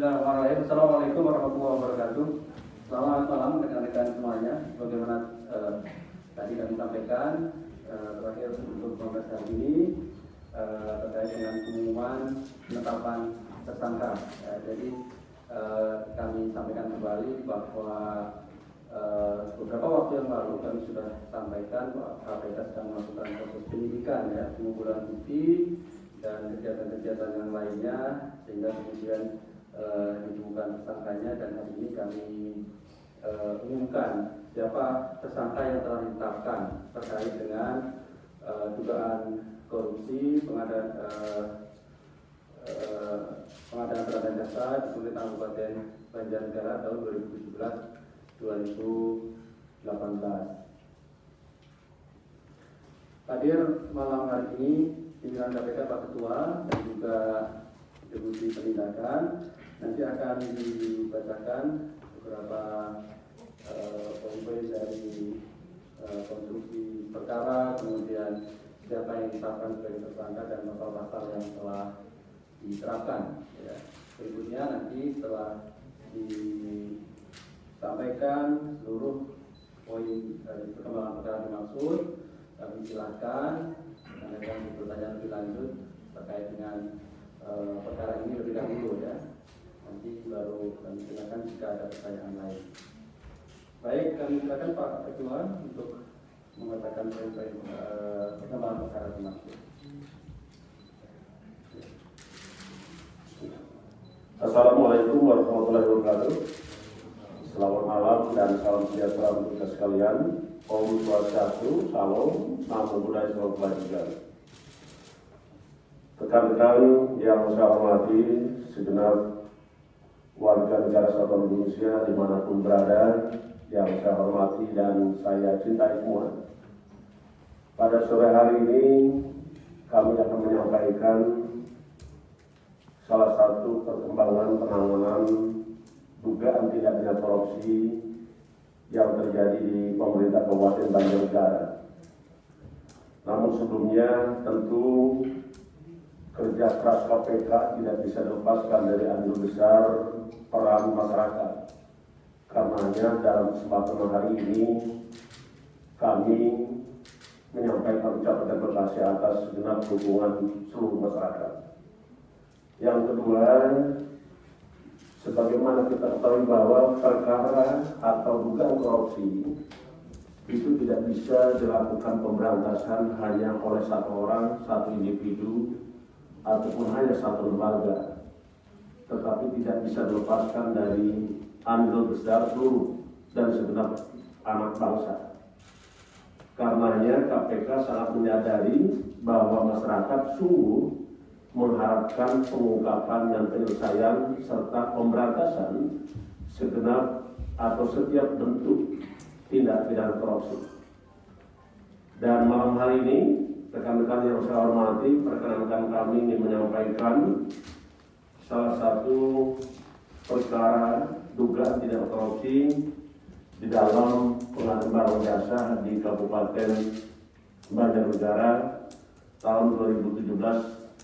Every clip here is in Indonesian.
Bismillahirrahmanirrahim. Assalamualaikum warahmatullahi wabarakatuh. Selamat malam rekan-rekan semuanya. Bagaimana tadi kami sampaikan terakhir untuk kongres hari ini terkait dengan pengumuman penetapan tersangka. Jadi kami sampaikan kembali bahwa beberapa waktu yang lalu kami sudah sampaikan bahwa KPK sedang melakukan proses penyidikan, pengumpulan bukti dan kegiatan-kegiatan yang lainnya, sehingga kemudian ditemukan tersangkanya, dan hari ini kami umumkan siapa tersangka yang telah ditetapkan terkait dengan dugaan korupsi pengadaan barang jasa di Pemerintah Kabupaten Banjarnegara tahun 2017-2018. Hadir malam hari ini pimpinan KPK Pak Ketua dan juga Deputi Penindakan. Nanti akan dibacakan beberapa poin-poin dari konstruksi perkara, kemudian siapa yang ditetapkan sebagai tersangka dan pasal-pasal yang telah diterapkan. Berikutnya nanti setelah disampaikan seluruh poin dari perkembangan perkara dimaksud, kami silakan menanyakan pertanyaan lebih lanjut terkait dengan perkara ini lebih dahulu Nanti baru kami silakan jika ada pertanyaan lain. Baik, kami silakan Pak Ketua untuk mengatakan poin-poin perkembangan perkara dimaksud. Assalamualaikum warahmatullahi wabarakatuh. Selamat malam dan salam sejahtera untuk kita sekalian. Om Swastiastu, Salam, Namo Buddhaya, Salam Kebajikan. Rekan-rekan yang saya hormati, segenap warga negara Kesatuan Indonesia dimanapun berada, yang saya hormati dan saya cintai semua. Pada sore hari ini kami akan menyampaikan salah satu perkembangan penanganan dugaan tindak pidana korupsi yang terjadi di pemerintah Kabupaten Banjarnegara. Namun sebelumnya tentu kerja keras KPK tidak bisa dilepaskan dari andil besar peran masyarakat. Karenanya dalam kesempatan hari ini kami menyampaikan ucapan terima kasih atas segenap dukungan seluruh masyarakat. Yang kedua, sebagaimana kita ketahui bahwa perkara atau dugaan korupsi itu tidak bisa dilakukan pemberantasan hanya oleh satu orang, satu individu, ataupun hanya satu lembaga, tetapi tidak bisa dilepaskan dari andil besar seluruh dan segenap anak bangsa. Karenanya KPK sangat menyadari bahwa masyarakat sungguh mengharapkan pengungkapan dan penyelesaian serta pemberantasan segenap atau setiap bentuk tindak pidana korupsi. Dan malam hari ini, rekan-rekan yang saya hormati, perkenankan kami ingin menyampaikan salah satu perkara dugaan tindak korupsi di dalam pengadaan barang jasa di Kabupaten Banjarnegara tahun 2017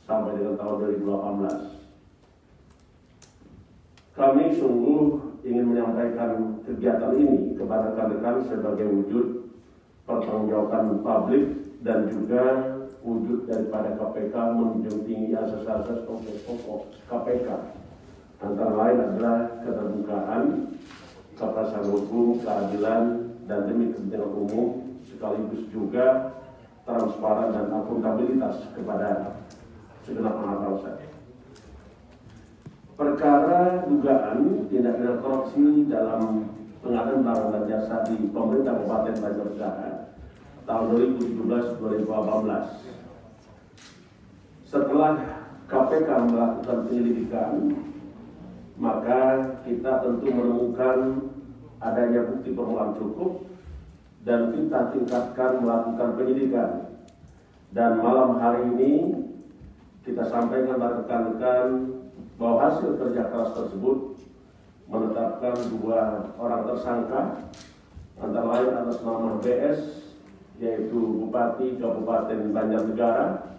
sampai dengan tahun 2018. Kami sungguh ingin menyampaikan kegiatan ini kepada rekan-rekan sebagai wujud pertanggungjawaban publik dan juga wujud daripada KPK menjunjung tinggi asas-asas pokok KPK. Antara lain adalah keterbukaan, kepastian hukum, keadilan, dan demi kepentingan umum, sekaligus juga transparan dan akuntabilitas kepada segenap anak bangsa. Perkara dugaan tindak pidana korupsi dalam pengadaan barang dan jasa di pemerintah Kabupaten Banjarnegara tahun 2017-2018. Setelah KPK melakukan penyelidikan, maka kita tentu menemukan adanya bukti permulaan cukup dan kita tingkatkan melakukan penyidikan. Dan malam hari ini kita sampaikan kepada rekan-rekan bahwa hasil kerja keras tersebut menetapkan 2 orang tersangka, antara lain atas nama BS, yaitu Bupati Kabupaten Banjarnegara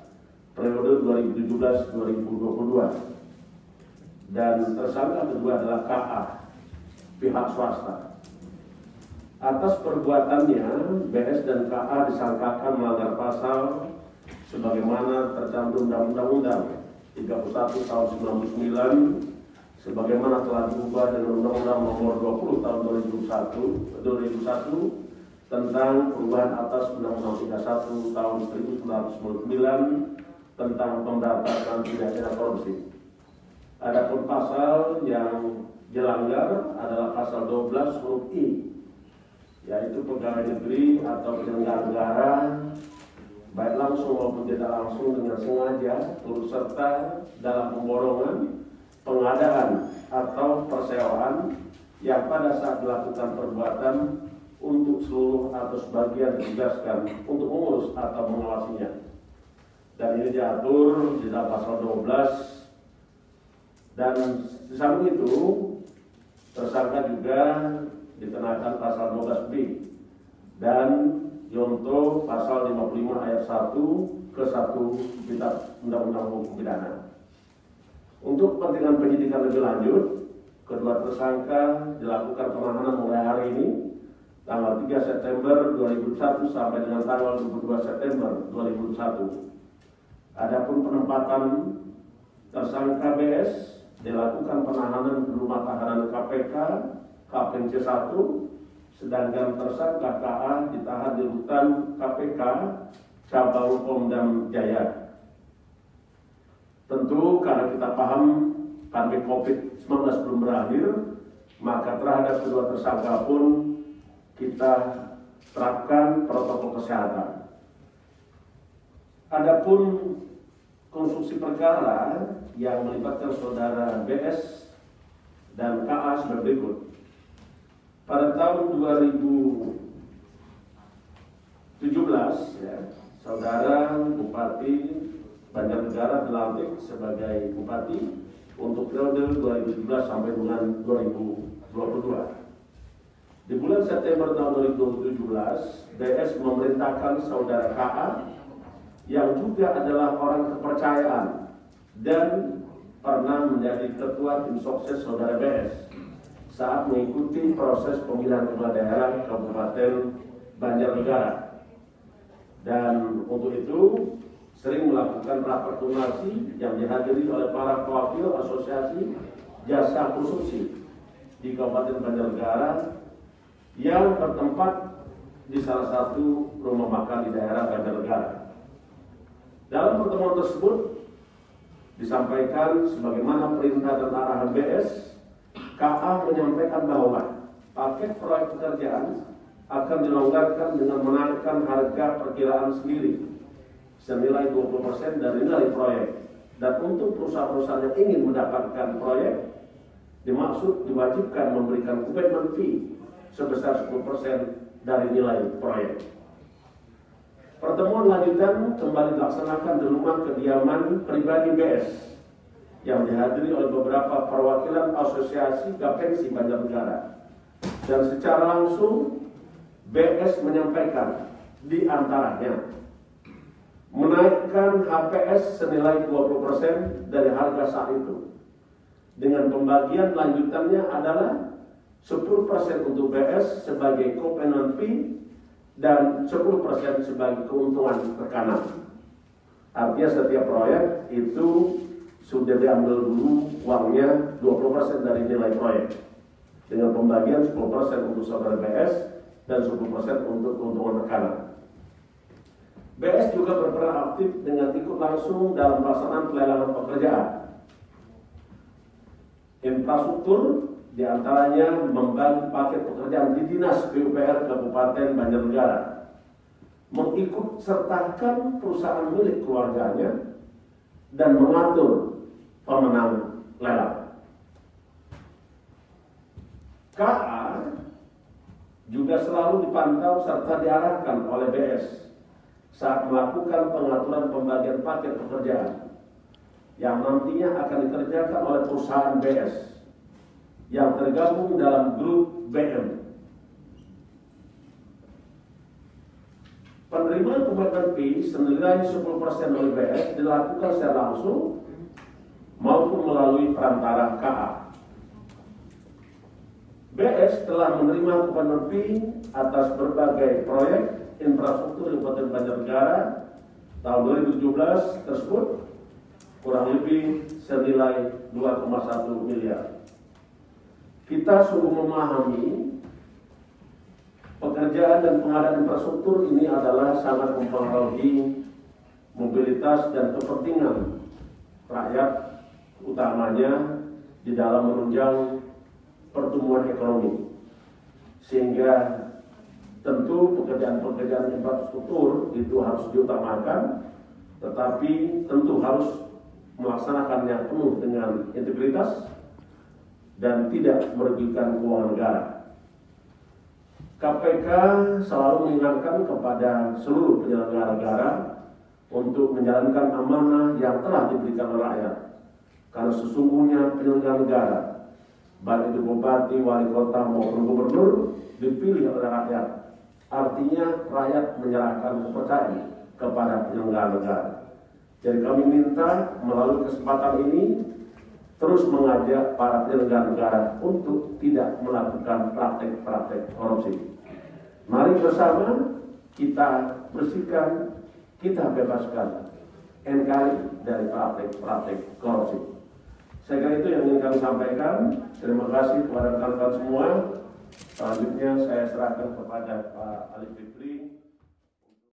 periode 2017-2022, dan tersangka kedua adalah KA, pihak swasta. Atas perbuatannya, BS dan KA disangkakan melanggar pasal sebagaimana tercantum dalam Undang-Undang 31 tahun 99, sebagaimana telah diubah dengan Undang-Undang Nomor 20 tahun 2001 tentang perubahan atas Undang-Undang 31 tahun 1999 tentang pemberantasan tindak pidana korupsi. Adapun pasal yang dilanggar adalah pasal 12 huruf I, yaitu pegawai negeri atau penyelenggara negara baik langsung maupun tidak langsung dengan sengaja turut serta dalam pemborongan, pengadaan atau persewaan yang pada saat dilakukan perbuatan untuk seluruh atau sebagian ditugaskan untuk mengurus atau mengawasinya. Dan ini diatur di dalam pasal 12. Dan di samping itu tersangka juga dikenakan pasal 12B dan Yonto pasal 55 ayat 1 ke 1 Kitab Undang-Undang Hukum Pidana. Untuk kepentingan penyidikan lebih lanjut, kedua tersangka dilakukan penahanan mulai hari ini tanggal 3 September 2001 sampai dengan tanggal 22 September 2001. Adapun penempatan tersangka BS dilakukan penahanan di rumah tahanan KPK Kapten C1, sedangkan tersangka KA ditahan di rutan KPK Cabang Pondam Jaya. Tentu karena kita paham pandemi COVID-19 belum berakhir, maka terhadap kedua tersangka pun kita terapkan protokol kesehatan. Adapun konstruksi perkara yang melibatkan saudara BS dan KA sebagai berikut. Pada tahun 2017, saudara Bupati Banjarnegara dilantik sebagai Bupati untuk periode 2017 sampai dengan 2022. Di bulan September tahun 2017, BS memerintahkan saudara KA yang juga adalah orang kepercayaan dan pernah menjadi ketua tim sukses saudara BS saat mengikuti proses pemilihan kepala daerah Kabupaten Banjarnegara. Dan untuk itu sering melakukan rapat koordinasi yang dihadiri oleh para pewakil asosiasi jasa konstruksi di Kabupaten Banjarnegara yang bertempat di salah satu rumah makan di daerah Banjarnegara. Dalam pertemuan tersebut disampaikan sebagaimana perintah dan arahan BS, KA menyampaikan bahwa paket proyek pekerjaan akan dilonggarkan dengan menaikkan harga perkiraan sendiri senilai 20% dari nilai proyek. Dan untuk perusahaan-perusahaan yang ingin mendapatkan proyek, dimaksud diwajibkan memberikan komitmen fee sebesar 10% dari nilai proyek. Pertemuan lanjutan kembali dilaksanakan di rumah kediaman pribadi BS yang dihadiri oleh beberapa perwakilan asosiasi Gapensi Banjarnegara. Dan secara langsung BS menyampaikan di antaranya menaikkan HPS senilai 20% dari harga saat itu. Dengan pembagian lanjutannya adalah 10% untuk BS sebagai komitmen fee dan 10% sebagai keuntungan rekanan. Artinya setiap proyek itu sudah diambil dulu uangnya 20% dari nilai proyek, dengan pembagian 10% untuk saudara BS dan 10% untuk keuntungan rekanan. BS juga berperan aktif dengan ikut langsung dalam pelaksanaan pelelangan pekerjaan. Infrastruktur diantaranya membagi paket pekerjaan di Dinas PUPR Kabupaten Banjarnegara, mengikut sertakan perusahaan milik keluarganya, dan mengatur pemenang lelang. KA juga selalu dipantau serta diarahkan oleh BS saat melakukan pengaturan pembagian paket pekerjaan yang nantinya akan dikerjakan oleh perusahaan BS yang tergabung dalam grup BM. Penerimaan komitmen fee senilai 10% oleh BS dilakukan secara langsung maupun melalui perantara KA. BS telah menerima kupon fee atas berbagai proyek infrastruktur Kabupaten Banjarnegara tahun 2017 tersebut kurang lebih senilai 2,1 miliar. Kita sungguh memahami pekerjaan dan pengadaan infrastruktur ini adalah sangat mempengaruhi mobilitas dan kepentingan rakyat, utamanya di dalam menunjang pertumbuhan ekonomi, sehingga tentu pekerjaan-pekerjaan infrastruktur itu harus diutamakan, tetapi tentu harus melaksanakannya penuh dengan integritas dan tidak merugikan keuangan negara. KPK selalu mengingatkan kepada seluruh penyelenggara negara untuk menjalankan amanah yang telah diberikan oleh rakyat, karena sesungguhnya penyelenggara negara, baik itu bupati, wali kota maupun gubernur, dipilih oleh rakyat. Artinya rakyat menyerahkan kepercayaan kepada penyelenggara negara. Jadi kami minta melalui kesempatan ini terus mengajak para penyelenggara negara untuk tidak melakukan praktek-praktek korupsi. Mari bersama kita bersihkan, kita bebaskan NKRI dari praktek-praktek korupsi. Saya kira itu yang ingin kami sampaikan. Terima kasih kepada rekan-rekan semua. Selanjutnya saya serahkan kepada Pak Ali Fikri.